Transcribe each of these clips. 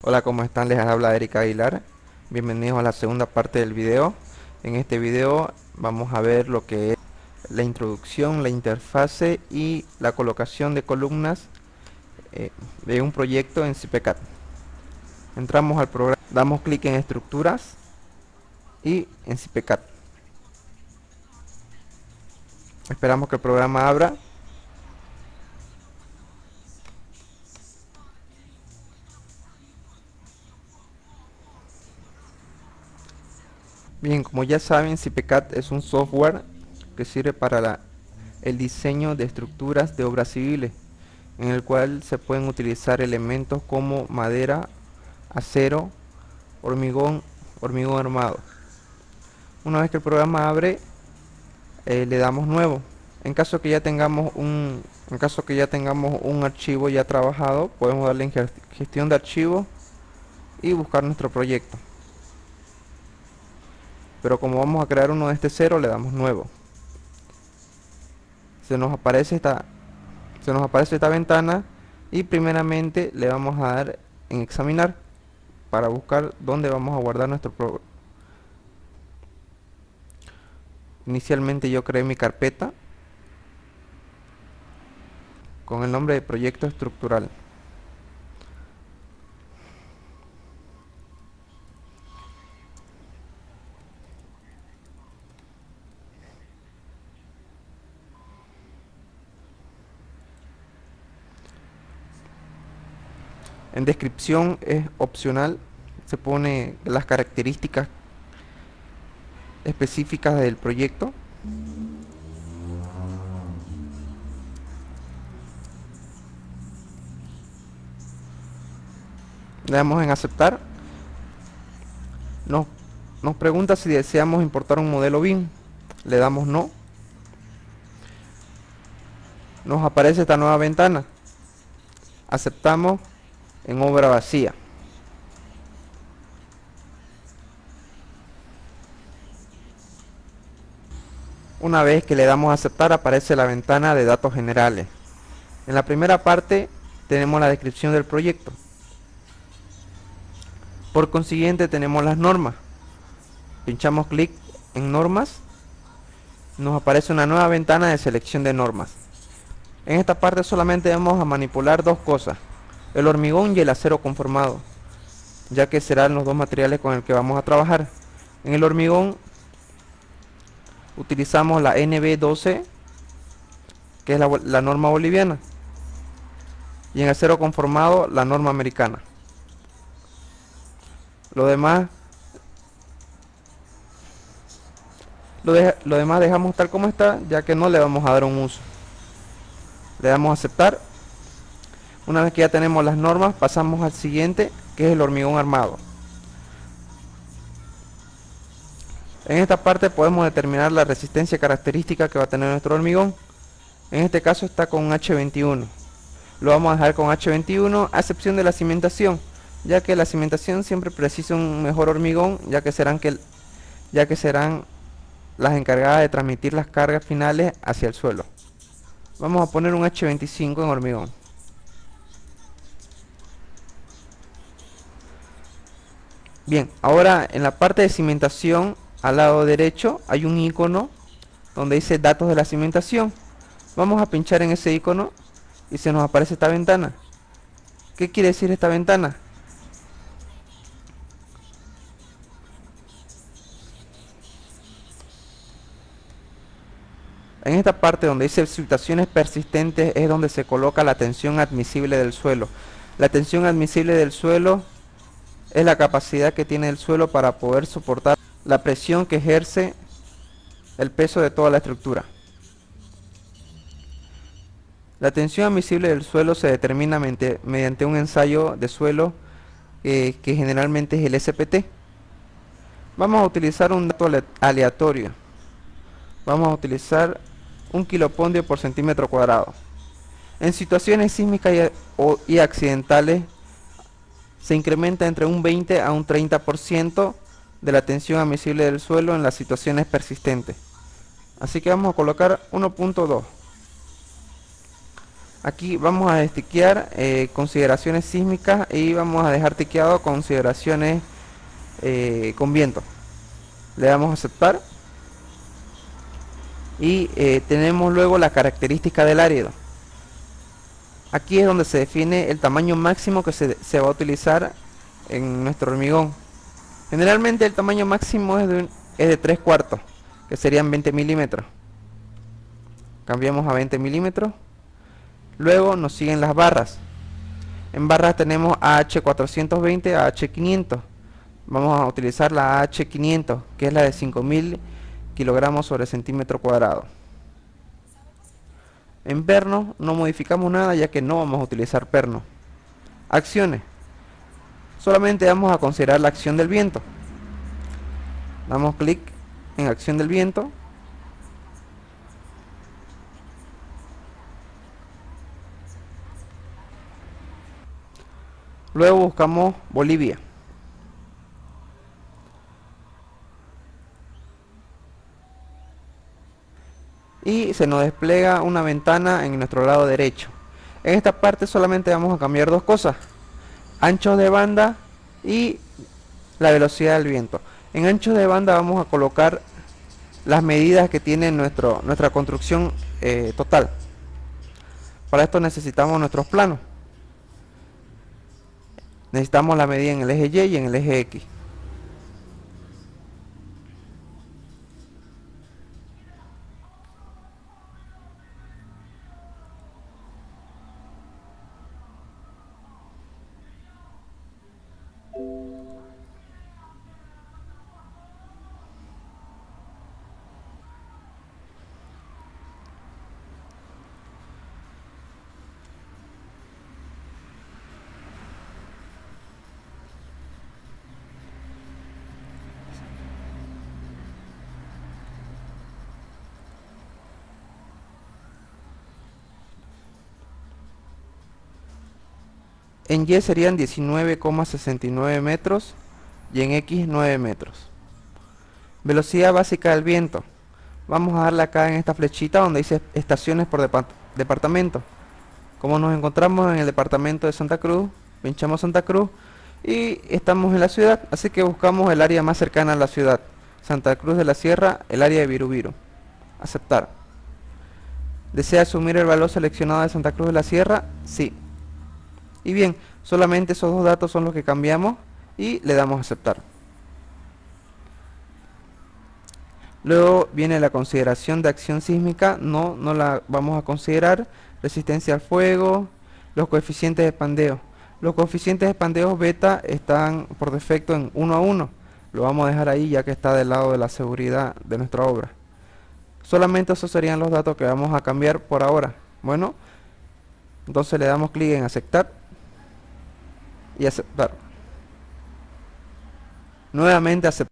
Hola, ¿cómo están? Les habla Erika Aguilar. Bienvenidos a la segunda parte del video. En este video vamos a ver lo que es la introducción, la interfase y la colocación de columnas de un proyecto en CPCAD. Entramos al programa, damos clic en estructuras y en CPCAD. Esperamos que el programa abra. Bien, como ya saben, CPCAD es un software que sirve para el diseño de estructuras de obras civiles, en el cual se pueden utilizar elementos como madera, acero, hormigón armado. Una vez que el programa abre, le damos nuevo. En caso que ya tengamos un archivo ya trabajado, podemos darle en gestión de archivos y buscar nuestro proyecto. Pero como vamos a crear uno desde cero, le damos nuevo. Se nos aparece esta ventana y primeramente le vamos a dar en examinar para buscar dónde vamos a guardar nuestro programa. Inicialmente yo creé mi carpeta con el nombre de proyecto estructural. En descripción es opcional, se pone las características específicas del proyecto. Le damos en aceptar. Nos pregunta si deseamos importar un modelo BIM. Le damos no. Nos aparece esta nueva ventana. Aceptamos en obra vacía. Una vez que le damos a aceptar, aparece la ventana de datos generales. En la primera parte tenemos la descripción del proyecto. Por consiguiente tenemos las normas. Pinchamos clic en normas. Nos aparece una nueva ventana de selección de normas. En esta parte solamente vamos a manipular dos cosas: el hormigón y el acero conformado, ya que serán los dos materiales con el que vamos a trabajar. En el hormigón utilizamos la NB12, que es la norma boliviana, y en acero conformado la norma americana. Lo demás dejamos tal como está, ya que no le vamos a dar un uso. Le damos a aceptar. Una vez que ya tenemos las normas, pasamos al siguiente, que es el hormigón armado. En esta parte podemos determinar la resistencia característica que va a tener nuestro hormigón. En este caso está con H21. Lo vamos a dejar con H21 a excepción de la cimentación, ya que la cimentación siempre precisa un mejor hormigón, ya que serán las encargadas de transmitir las cargas finales hacia el suelo. Vamos a poner un H25 en hormigón. Bien, ahora en la parte de cimentación, al lado derecho hay un icono donde dice datos de la cimentación. Vamos a pinchar en ese icono y se nos aparece esta ventana. ¿Qué quiere decir esta ventana? En esta parte donde dice situaciones persistentes es donde se coloca la tensión admisible del suelo. La tensión admisible del suelo es la capacidad que tiene el suelo para poder soportar la presión que ejerce el peso de toda la estructura. La tensión admisible del suelo se determina mediante un ensayo de suelo que generalmente es el SPT. Vamos a utilizar un dato aleatorio. Vamos a utilizar 1 kilopondio por centímetro cuadrado. En situaciones sísmicas y accidentales se incrementa entre un 20 a un 30% de la tensión admisible del suelo en las situaciones persistentes. Así que vamos a colocar 1.2. Aquí vamos a destiquear consideraciones sísmicas y vamos a dejar tiqueado consideraciones con viento. Le damos a aceptar y tenemos luego la característica del árido. Aquí es donde se define el tamaño máximo que se va a utilizar en nuestro hormigón. Generalmente el tamaño máximo es de 3/4, que serían 20 milímetros. Cambiamos a 20 milímetros. Luego nos siguen las barras. En barras tenemos AH420, AH500. Vamos a utilizar la AH500, que es la de 5000 kilogramos sobre centímetro cuadrado. En perno no modificamos nada, ya que no vamos a utilizar perno. Acciones. Solamente vamos a considerar la acción del viento. Damos clic en acción del viento. Luego buscamos Bolivia. Y se nos despliega una ventana en nuestro lado derecho. En esta parte solamente vamos a cambiar dos cosas: anchos de banda y la velocidad del viento. En anchos de banda vamos a colocar las medidas que tiene nuestra construcción total. Para esto necesitamos nuestros planos. Necesitamos la medida en el eje Y y en el eje X. En Y serían 19,69 metros y en X 9 metros. Velocidad básica del viento. Vamos a darle acá en esta flechita donde dice estaciones por departamento. Como nos encontramos en el departamento de Santa Cruz, pinchamos Santa Cruz y estamos en la ciudad, así que buscamos el área más cercana a la ciudad. Santa Cruz de la Sierra, el área de Virubiru. Aceptar. ¿Desea asumir el valor seleccionado de Santa Cruz de la Sierra? Sí. Y bien, solamente esos dos datos son los que cambiamos y le damos a aceptar. Luego viene la consideración de acción sísmica. No la vamos a considerar. Resistencia al fuego, los coeficientes de pandeo. Los coeficientes de pandeo beta están por defecto en 1:1. Lo vamos a dejar ahí ya que está del lado de la seguridad de nuestra obra. Solamente esos serían los datos que vamos a cambiar por ahora. Bueno, entonces le damos clic en aceptar y aceptar. Nuevamente aceptar.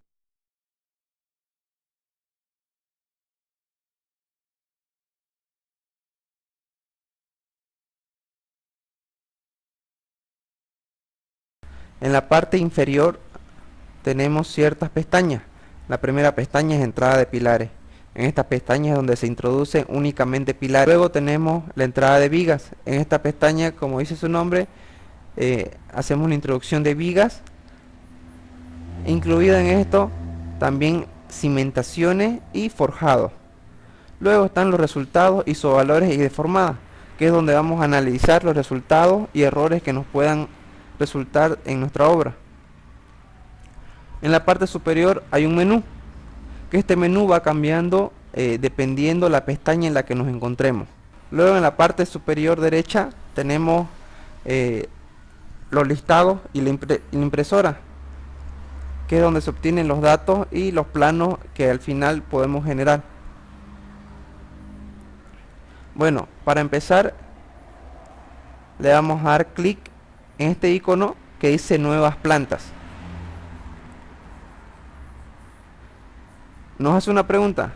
En la parte inferior tenemos ciertas pestañas. La primera pestaña es entrada de pilares. En esta pestaña es donde se introduce únicamente pilares. Luego tenemos la entrada de vigas. En esta pestaña, como dice su nombre, hacemos la introducción de vigas. Incluida en esto también cimentaciones y forjados. Luego están los resultados, isovalores y deformadas, que es donde vamos a analizar los resultados y errores que nos puedan resultar en nuestra obra. En la parte superior hay un menú, que este menú va cambiando dependiendo la pestaña en la que nos encontremos. Luego en la parte superior derecha tenemos los listados y la impresora, que es donde se obtienen los datos y los planos que al final podemos generar. Bueno, para empezar le vamos a dar clic en este icono que dice nuevas plantas. Nos hace una pregunta.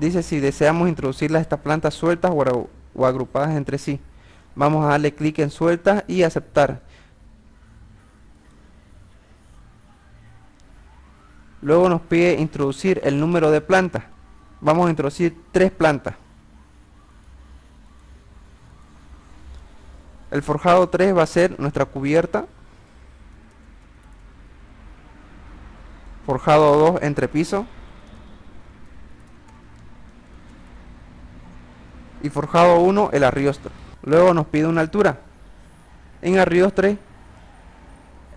Dice si deseamos introducir estas plantas sueltas o agrupadas entre sí. Vamos a darle clic en sueltas y aceptar. Luego nos pide introducir el número de plantas. Vamos a introducir 3 plantas. El forjado 3 va a ser nuestra cubierta. Forjado 2 entrepiso. Y forjado 1 el arriostre. Luego nos pide una altura. En arriostre,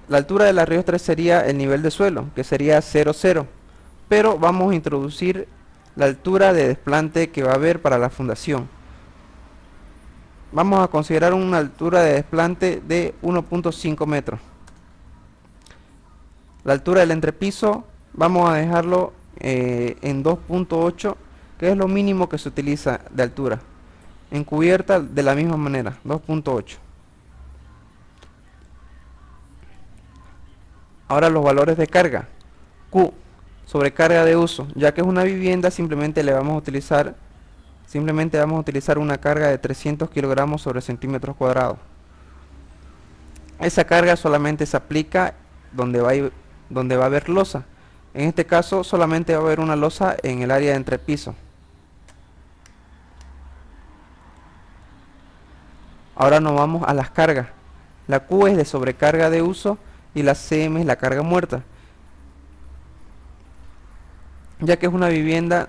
la altura del arriostre sería el nivel de suelo, que sería 0, 0. Pero vamos a introducir la altura de desplante que va a haber para la fundación. Vamos a considerar una altura de desplante de 1.5 metros. La altura del entrepiso vamos a dejarlo en 2.8, que es lo mínimo que se utiliza de altura. En cubierta de la misma manera, 2.8. Ahora los valores de carga. Q, sobrecarga de uso. Ya que es una vivienda, simplemente vamos a utilizar una carga de 300 kilogramos sobre centímetros cuadrados. Esa carga solamente se aplica donde va a haber losa. En este caso solamente va a haber una losa en el área de entrepiso. Ahora nos vamos a las cargas. La Q es de sobrecarga de uso y la CM es la carga muerta. Ya que es una vivienda,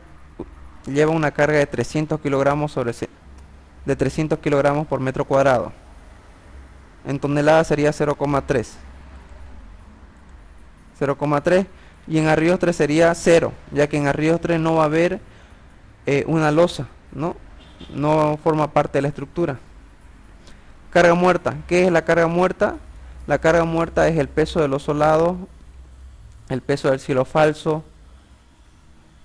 lleva una carga de 300 kilogramos por metro cuadrado. En toneladas sería 0,3. 0,3 y en arriostre sería 0, ya que en arriostre no va a haber una losa, no forma parte de la estructura. Carga muerta. ¿Qué es la carga muerta? La carga muerta es el peso de los solados, el peso del cielo falso.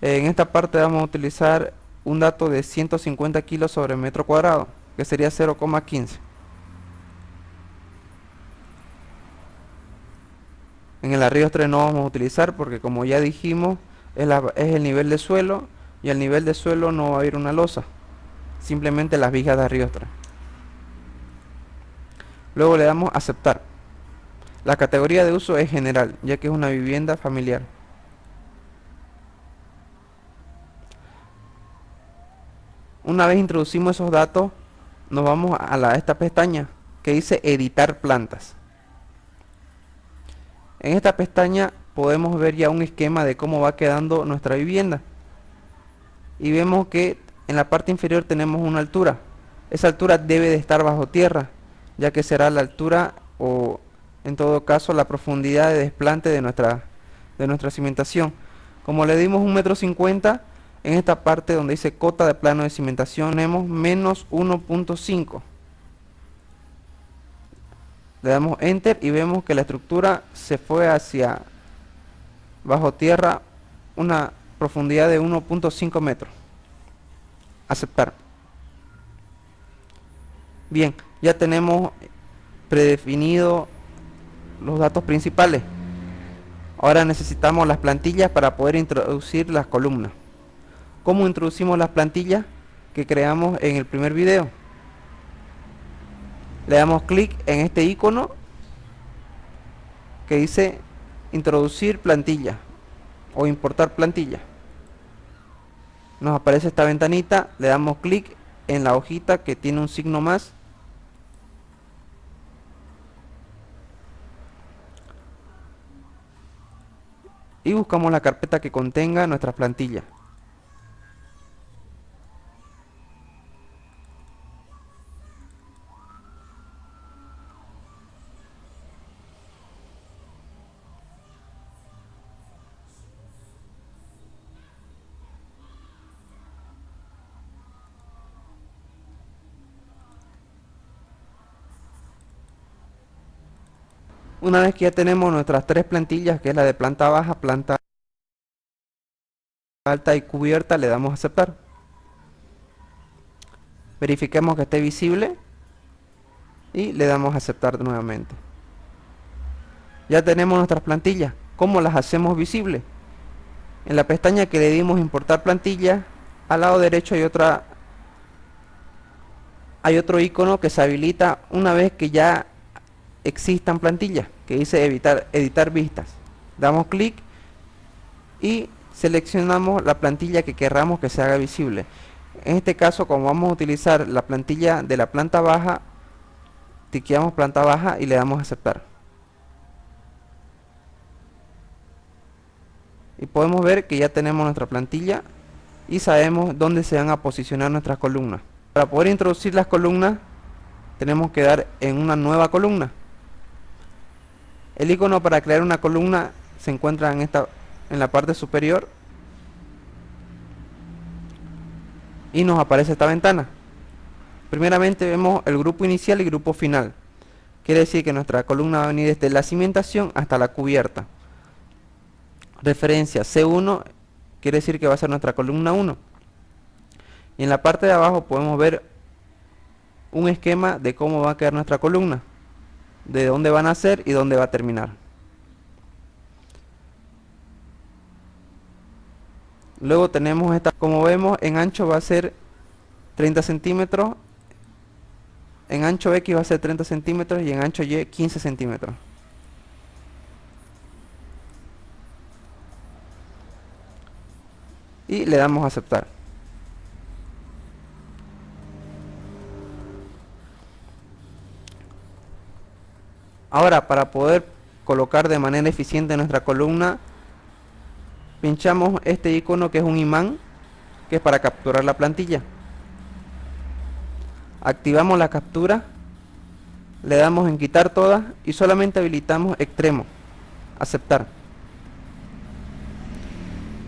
En esta parte vamos a utilizar un dato de 150 kilos sobre metro cuadrado, que sería 0,15. En el arriostre no vamos a utilizar porque, como ya dijimos, es el nivel de suelo, y al nivel de suelo no va a haber una losa, simplemente las vigas de arriostre. Luego le damos aceptar. La categoría de uso es general, ya que es una vivienda familiar. Una vez introducimos esos datos, nos vamos a esta pestaña que dice editar plantas. En esta pestaña podemos ver ya un esquema de cómo va quedando nuestra vivienda. Y vemos que en la parte inferior tenemos una altura. Esa altura debe de estar bajo tierra, ya que será la altura, o en todo caso la profundidad de desplante de nuestra cimentación. Como le dimos 1,50 m, en esta parte donde dice cota de plano de cimentación tenemos menos 1.5. Le damos enter y vemos que la estructura se fue hacia bajo tierra, una profundidad de 1.5 metros. Aceptar. Bien, ya tenemos predefinido los datos principales. Ahora necesitamos las plantillas para poder introducir las columnas. ¿Cómo introducimos las plantillas que creamos en el primer video? Le damos clic en este icono que dice introducir plantilla o importar plantilla. Nos aparece esta ventanita, le damos clic en la hojita que tiene un signo más. Y buscamos la carpeta que contenga nuestras plantillas. Una vez que ya tenemos nuestras tres plantillas, que es la de planta baja, planta alta y cubierta, le damos a aceptar. Verifiquemos que esté visible y le damos a aceptar nuevamente. Ya tenemos nuestras plantillas. ¿Cómo las hacemos visibles? En la pestaña que le dimos importar plantilla, al lado derecho hay otro icono que se habilita una vez que ya existan plantillas, que dice editar vistas. Damos clic y seleccionamos la plantilla que querramos que se haga visible. En este caso, como vamos a utilizar la plantilla de la planta baja, tiqueamos planta baja y le damos a aceptar. Y podemos ver que ya tenemos nuestra plantilla y sabemos dónde se van a posicionar nuestras columnas. Para poder introducir las columnas tenemos que dar en una nueva columna. El icono para crear una columna se encuentra en la parte superior y nos aparece esta ventana. Primeramente vemos el grupo inicial y grupo final. Quiere decir que nuestra columna va a venir desde la cimentación hasta la cubierta. Referencia C1 quiere decir que va a ser nuestra columna 1. Y en la parte de abajo podemos ver un esquema de cómo va a quedar nuestra columna, de dónde van a ser y dónde va a terminar. Luego tenemos esta, como vemos, en ancho va a ser 30 centímetros, en ancho X va a ser 30 centímetros y en ancho Y 15 centímetros. Y le damos a aceptar. Ahora, para poder colocar de manera eficiente nuestra columna, pinchamos este icono que es un imán, que es para capturar la plantilla. Activamos la captura, le damos en quitar todas y solamente habilitamos extremo, aceptar.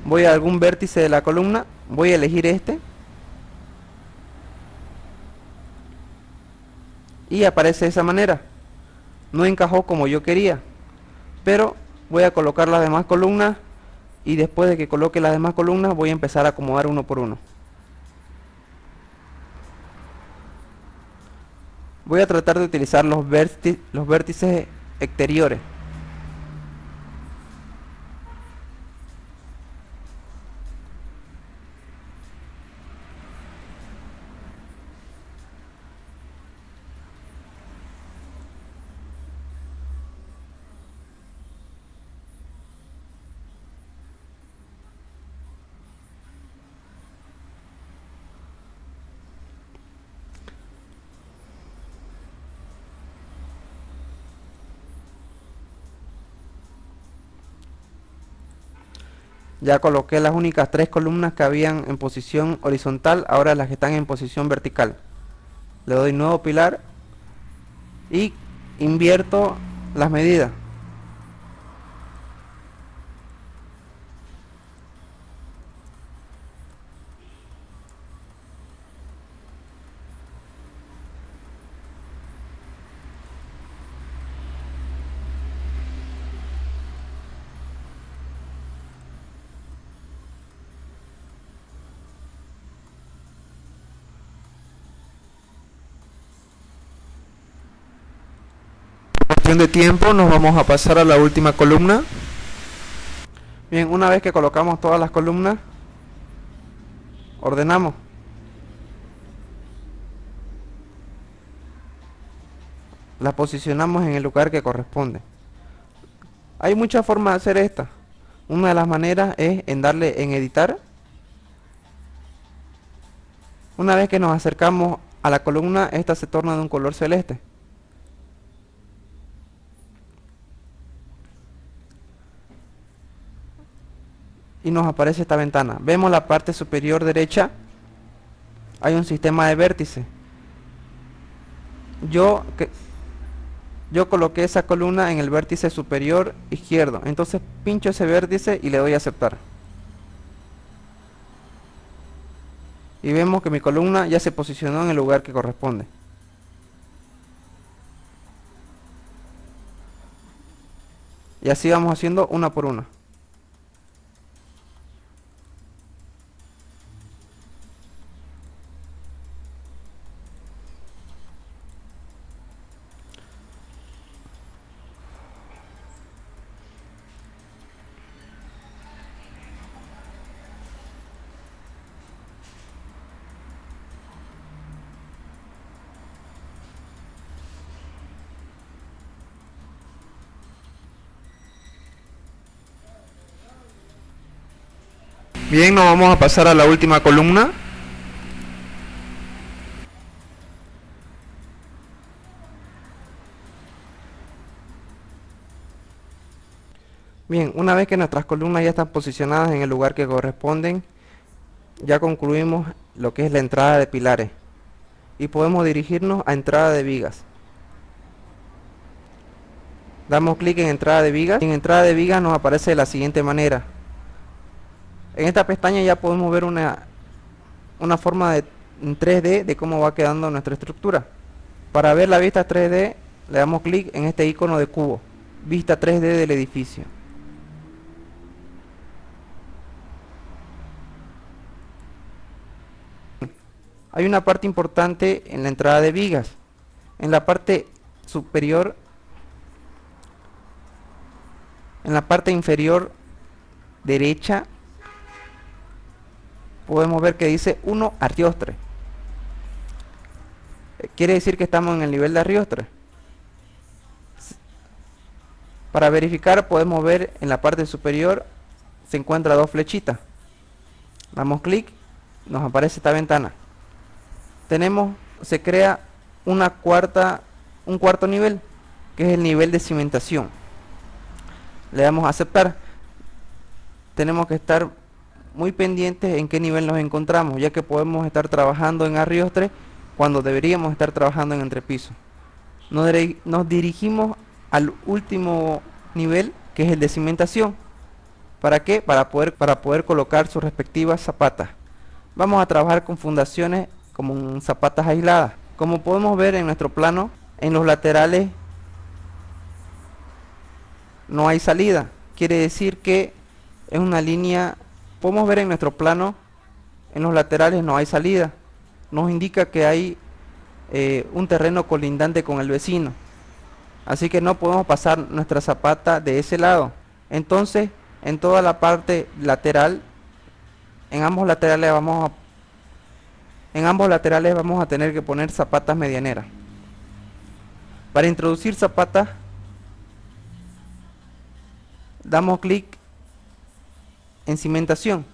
Voy a algún vértice de la columna, voy a elegir este y aparece de esa manera. No encajó como yo quería, pero voy a colocar las demás columnas y después de que coloque las demás columnas voy a empezar a acomodar uno por uno. Voy a tratar de utilizar los vértices exteriores. Ya coloqué las únicas 3 columnas que habían en posición horizontal, ahora las que están en posición vertical. Le doy nuevo pilar y invierto las medidas. Cuestión de tiempo, nos vamos a pasar a la última columna. Bien, una vez que colocamos todas las columnas, ordenamos. Las posicionamos en el lugar que corresponde. Hay muchas formas de hacer esta. Una de las maneras es en darle en editar. Una vez que nos acercamos a la columna, esta se torna de un color celeste. Y nos aparece esta ventana. Vemos la parte superior derecha, hay un sistema de vértices. Yo coloqué esa columna en el vértice superior izquierdo, entonces pincho ese vértice y le doy a aceptar. Y vemos que mi columna ya se posicionó en el lugar que corresponde. Y así vamos haciendo una por una. Bien, nos vamos a pasar a la última columna. Bien, una vez que nuestras columnas ya están posicionadas en el lugar que corresponden, ya concluimos lo que es la entrada de pilares y podemos dirigirnos a entrada de vigas. Damos clic en entrada de vigas y en entrada de vigas nos aparece de la siguiente manera. En esta pestaña ya podemos ver una forma en 3D de cómo va quedando nuestra estructura. Para ver la vista 3D le damos clic en este icono de cubo, vista 3D del edificio. Hay una parte importante en la entrada de vigas. En la parte superior, en la parte inferior derecha, podemos ver que dice 1 Ardiostre. Quiere decir que estamos en el nivel de Ardiostre. Para verificar podemos ver en la parte superior se encuentra dos flechitas. Damos clic, nos aparece esta ventana. Se crea un cuarto nivel, que es el nivel de cimentación. Le damos a aceptar. Tenemos que estar muy pendientes en qué nivel nos encontramos, ya que podemos estar trabajando en Ardiostre cuando deberíamos estar trabajando en entrepiso. Nos dirigimos al último nivel, que es el de cimentación. ¿Para qué? Para poder colocar sus respectivas zapatas. Vamos a trabajar con fundaciones como zapatas aisladas. Como podemos ver en nuestro plano, en los laterales no hay salida. Quiere decir que es una línea. Podemos ver en nuestro plano, en los laterales no hay salida. Nos indica que hay un terreno colindante con el vecino. Así que no podemos pasar nuestra zapata de ese lado. Entonces, en toda la parte lateral, en ambos laterales vamos a tener que poner zapatas medianeras. Para introducir zapatas, damos clic en cimentación.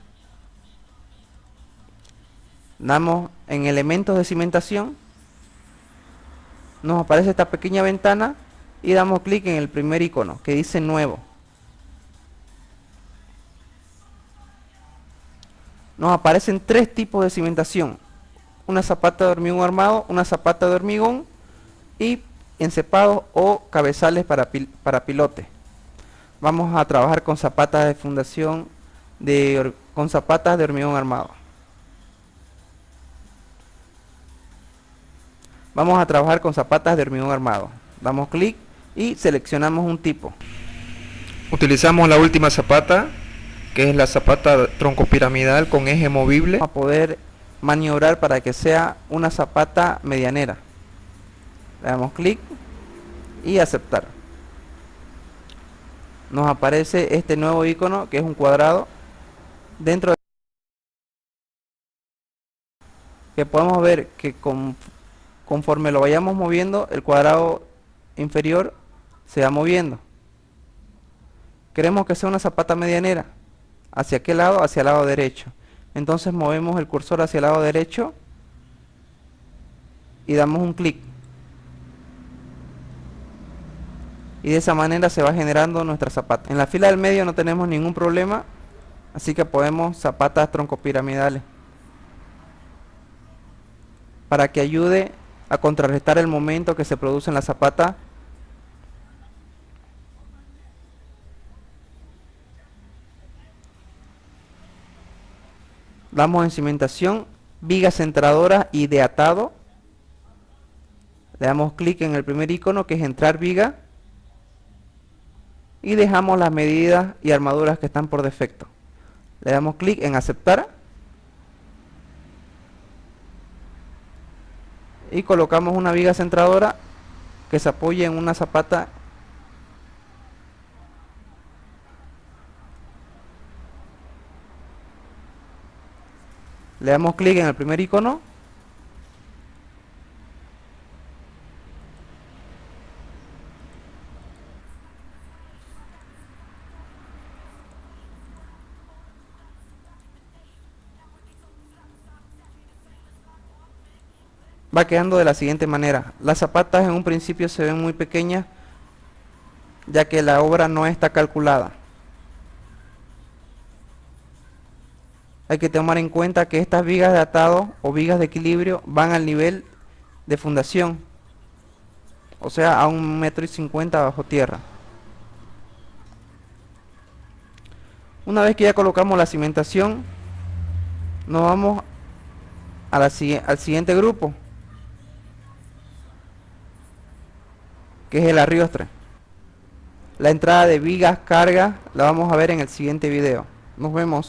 Damos en elementos de cimentación. Nos aparece esta pequeña ventana y damos clic en el primer icono que dice nuevo. Nos aparecen tres tipos de cimentación: una zapata de hormigón armado, una zapata de hormigón y encepados o cabezales para pilote. Vamos a trabajar con zapatas de fundación con zapatas de hormigón armado. Vamos a trabajar con zapatas de hormigón armado. Damos clic y seleccionamos un tipo. Utilizamos la última zapata, que es la zapata troncopiramidal con eje movible, a poder maniobrar para que sea una zapata medianera. Le damos clic y aceptar. Nos aparece este nuevo icono, que es un cuadrado dentro de que podemos ver que conforme lo vayamos moviendo, el cuadrado inferior se va moviendo. Queremos que sea una zapata medianera. ¿Hacia qué lado? Hacia el lado derecho. Entonces movemos el cursor hacia el lado derecho y damos un clic. Y de esa manera se va generando nuestra zapata. En la fila del medio no tenemos ningún problema, así que podemos zapatas troncopiramidales para que ayude a contrarrestar el momento que se produce en la zapata. Damos en cimentación, vigas centradoras y de atado. Le damos clic en el primer icono, que es entrar viga, y dejamos las medidas y armaduras que están por defecto. Le damos clic en aceptar y colocamos una viga centradora que se apoye en una zapata. Le damos clic en el primer icono va quedando de la siguiente manera. Las zapatas en un principio se ven muy pequeñas, ya que la obra no está calculada. hay que tomar en cuenta que estas vigas de atado o vigas de equilibrio van al nivel de fundación, o sea a 1,50 m bajo tierra. Una vez que ya colocamos la cimentación, nos vamos a al siguiente grupo, que es el arriostre. La entrada de vigas carga la vamos a ver en el siguiente video. Nos vemos.